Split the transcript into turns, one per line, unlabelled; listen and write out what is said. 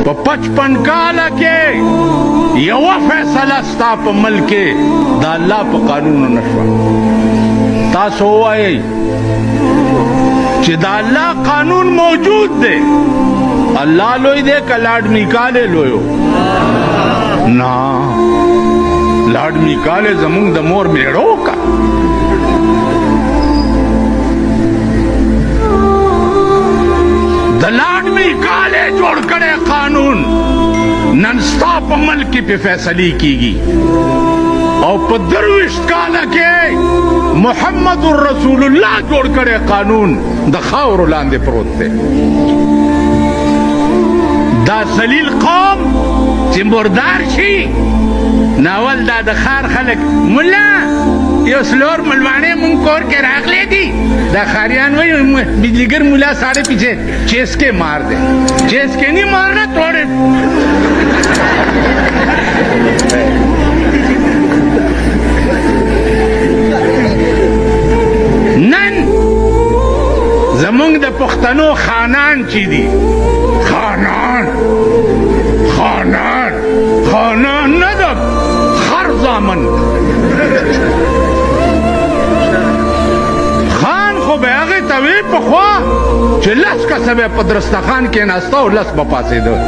په 55 کاله کې یوه فیصله ستا په ملک کې د الله په قانون نشوه. تاسو ووایئ چې د الله قانون موجود دی. الله لوی دی که لاډ میکالې لویو؟ نه، لاډ میکالې زمونږ د مور میړو کا. د لاډ میکالې جوړ کړی قانون نن ستا په ملک کې پې فیصلې کیږي. او په 23 کاله کې محمد رسول الله جوړ کړی قانون د خاورو لاندې پروت دی. دا ذلیل قوم چې مردار شي، ناول دا د ښار خلک ملا یو سلور ملوانې مونږ کور کې راغلی دي. دا ښاریان وایي بجلیګر ملا ساڑے پیچھے چیس کے مار دے. چیس کے نہیں مارنا، توڑے. نن زمونږ د پښتنو خانان چې دي، خانان نه د خر زامن. خان خو به هغې ته وی پخوا چې 10 کسه به په درستخان کې ناسته او 10 به پاڅېده.